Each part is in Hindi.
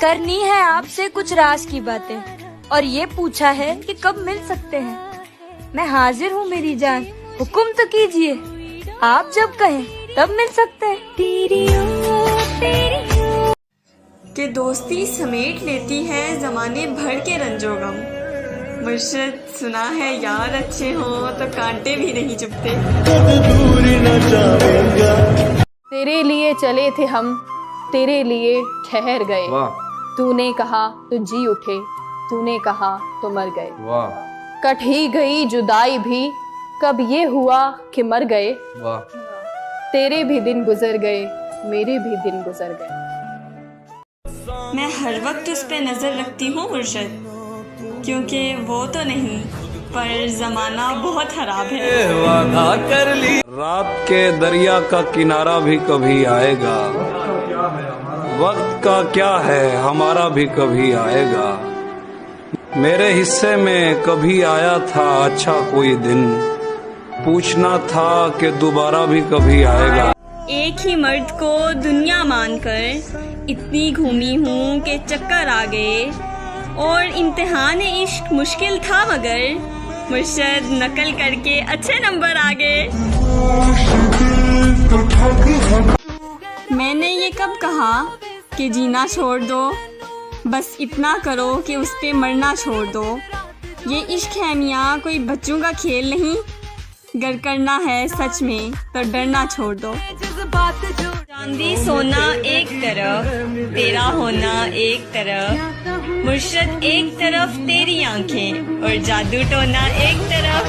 करनी है आपसे कुछ राज की बातें और ये पूछा है कि कब मिल सकते हैं। मैं हाजिर हूँ मेरी जान, हुक्म तो कीजिए, आप जब कहें तब मिल सकते हैं। कि दोस्ती समेट लेती है जमाने भर के रंजोगम। मुर्शिद सुना है यार अच्छे हो तो कांटे भी नहीं चुभते। तेरे लिए चले थे हम, तेरे लिए ठहर गए। तूने कहा तो जी उठे, तूने कहा तो मर गए। कट ही गई जुदाई भी, कब ये हुआ कि मर गए। तेरे भी दिन गुजर गए, मेरे भी दिन गुजर गए। मैं हर वक्त उस पे नजर रखती हूँ मुर्शिद, क्योंकि वो तो नहीं पर जमाना बहुत खराब है। वादा कर ली रात के दरिया का किनारा भी कभी आएगा। वक्त का क्या है हमारा भी कभी आएगा। मेरे हिस्से में कभी आया था अच्छा कोई दिन, पूछना था कि दोबारा भी कभी आएगा। एक ही मर्द को दुनिया मानकर इतनी घूमी हूँ कि चक्कर आ गए, और इम्तिहान इश्क मुश्किल था मगर मुर्शिद नकल करके अच्छे नंबर आ गए। मैंने ये कब कहा कि जीना छोड़ दो, बस इतना करो कि उस पे मरना छोड़ दो। ये इश्क है मियाँ कोई बच्चों का खेल नहीं, गर करना है सच में तो डरना छोड़ दो। चांदी सोना एक तरफ, तेरा होना एक तरफ, मुर्शिद एक तरफ तेरी आंखें और जादू टोना एक तरफ।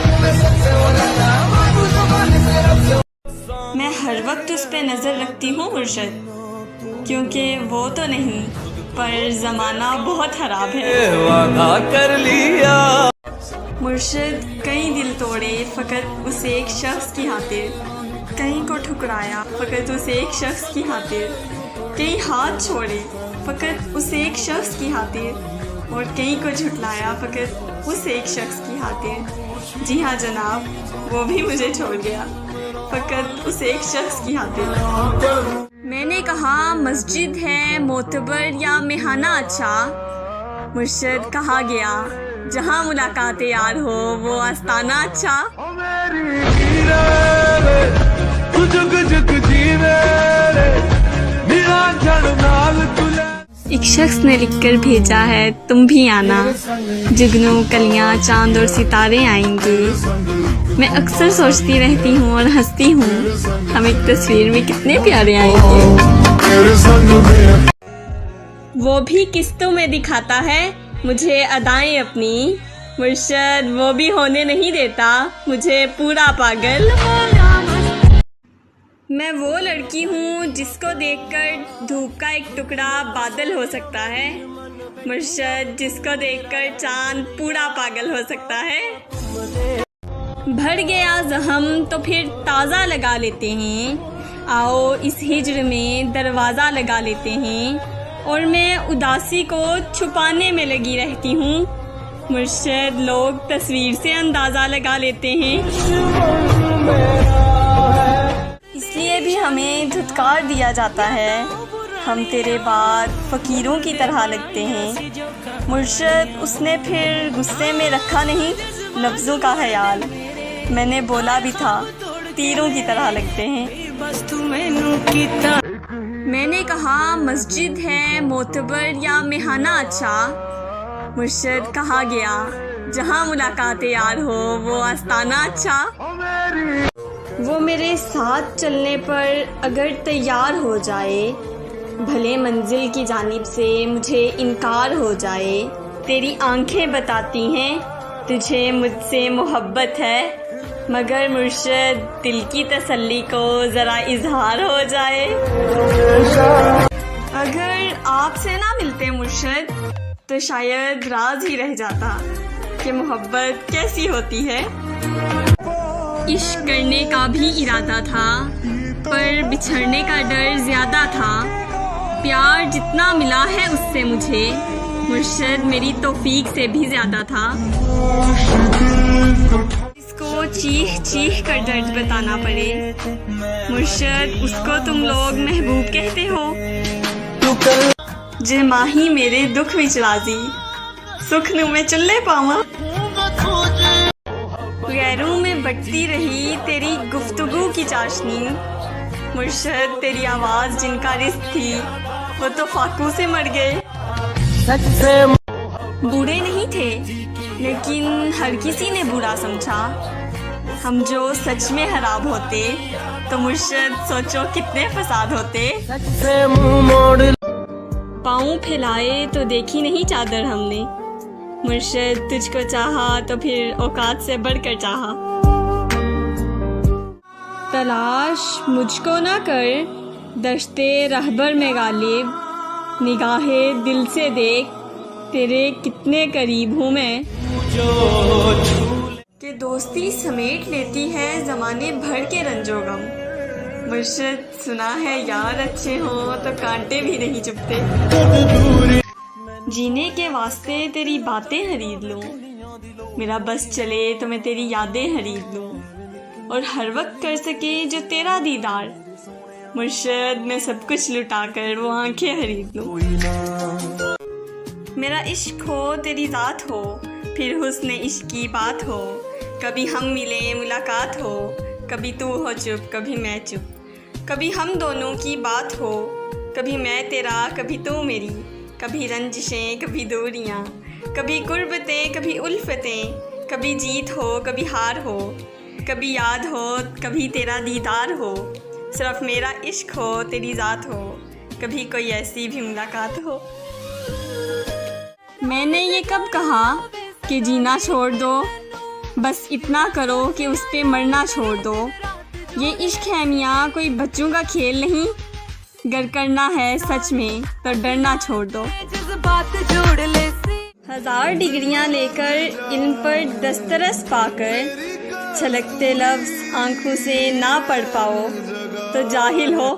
मैं हर वक्त उस पे नजर रखती हूँ मुर्शिद, क्योंकि वो तो नहीं पर जमाना बहुत खराब है। वादा कर लिया मुर्शिद कई दिल तोड़े फकत उस एक शख्स की खातिर, कहीं को ठुकराया फकत उस एक शख्स की खातिर, कई हाथ छोड़े फकत उस एक शख्स की खातिर, और कहीं को झुटलाया फकत उस एक शख्स की खातिर। जी हाँ जनाब, वो भी मुझे छोड़ गया फकत उस एक शख्स की खातिर। मैंने कहा मस्जिद है मोतबर या मेहाना अच्छा, मुर्शिद कहा गया जहाँ मुलाकात यार हो वो आस्ताना अच्छा। एक शख्स ने लिखकर भेजा है तुम भी आना, जुगनू कलियां चांद और सितारे आएंगे। मैं अक्सर सोचती रहती हूँ और हंसती हूँ, हम एक तस्वीर में कितने प्यारे आएंगे। वो भी किस्तों में दिखाता है मुझे अदाएं अपनी, मुर्शिद वो भी होने नहीं देता मुझे पूरा पागल। मैं वो लड़की हूँ जिसको देखकर धूप का एक टुकड़ा बादल हो सकता है, मुर्शिद जिसको देखकर चांद पूरा पागल हो सकता है। भर गया जख्म तो फिर ताज़ा लगा लेते हैं, आओ इस हिज्र में दरवाज़ा लगा लेते हैं, और मैं उदासी को छुपाने में लगी रहती हूँ, मुर्शिद लोग तस्वीर से अंदाज़ा लगा लेते हैं। इसलिए भी हमें धुतकार दिया जाता है, हम तेरे बाद फ़कीरों की तरह लगते हैं, मुर्शिद उसने फिर गुस्से में रखा नहीं लफ्ज़ों का ख्याल, मैंने बोला भी था तीरों की तरह लगते हैं। मैंने कहा मस्जिद है मोतबर या मेहाना अच्छा, मुर्शिद कहा गया जहाँ मुलाकात यार हो वो आस्ताना अच्छा। वो मेरे साथ चलने पर अगर तैयार हो जाए, भले मंजिल की जानिब से मुझे इनकार हो जाए, तेरी आंखें बताती हैं तुझे मुझसे मोहब्बत है, मगर मुर्शिद दिल की तसल्ली को ज़रा इजहार हो जाए। अगर आपसे ना मिलते मुर्शिद तो शायद राज ही रह जाता कि मोहब्बत कैसी होती है। इश्क करने का भी इरादा था पर बिछड़ने का डर ज़्यादा था, प्यार जितना मिला है उससे मुझे मुर्शिद मेरी तौफीक से भी ज़्यादा था। इसको चीख चीख कर दर्द बताना पड़े, मुर्शिद उसको तुम लोग महबूब कहते हो। जे माही मेरे दुख विच राजी, सुख नू मैं चुल्ले पावा। गैरों में बटती रही तेरी गुफ्तगू की चाशनी, मुर्शद तेरी आवाज जिनका रिश्क थी वो तो फाकू से मर गए। बूढ़े नहीं थे लेकिन हर किसी ने बुरा समझा, हम जो सच में खराब होते तो मुर्शद सोचो कितने फसाद होते। पाँव फैलाए तो देखी नहीं चादर हमने, मुर्शद तुझको चाहा तो फिर औकात से बढ़कर चाहा। तलाश मुझको ना कर दश्ते रहबर में गालिब, निगाहे दिल से देख तेरे कितने करीब हूँ मैं। कि दोस्ती समेट लेती है ज़माने भर के रंजो गम, मुर्शद सुना है यार अच्छे हो तो कांटे भी नहीं चुभते। जीने के वास्ते तेरी बातें खरीद लूँ, मेरा बस चले तो मैं तेरी यादें खरीद लूँ, और हर वक्त कर सके जो तेरा दीदार, मुर्शद मैं सब कुछ लुटाकर वो आंखें खरीद लूँ। मेरा इश्क हो तेरी ज़ात हो फिर हुस्न इश्क की बात हो, कभी हम मिले मुलाकात हो, कभी तू हो चुप कभी मैं चुप, कभी हम दोनों की बात हो, कभी मैं तेरा कभी तू मेरी, कभी रंजिशें कभी दूरियाँ, कभी कुर्बतें कभी उल्फतें, कभी जीत हो कभी हार हो, कभी याद हो कभी तेरा दीदार हो, सिर्फ मेरा इश्क हो तेरी ज़ात हो, कभी कोई ऐसी भी मुलाकात हो। मैंने ये कब कहा कि जीना छोड़ दो, बस इतना करो कि उस पे मरना छोड़ दो। ये इश्क है मियाँ कोई बच्चों का खेल नहीं, गर करना है सच में तो डरना छोड़ दो। 1000 डिग्रियां लेकर इन पर दस्तरस पाकर, छलकते लफ्ज़ आंखों से ना पढ़ पाओ तो जाहिल हो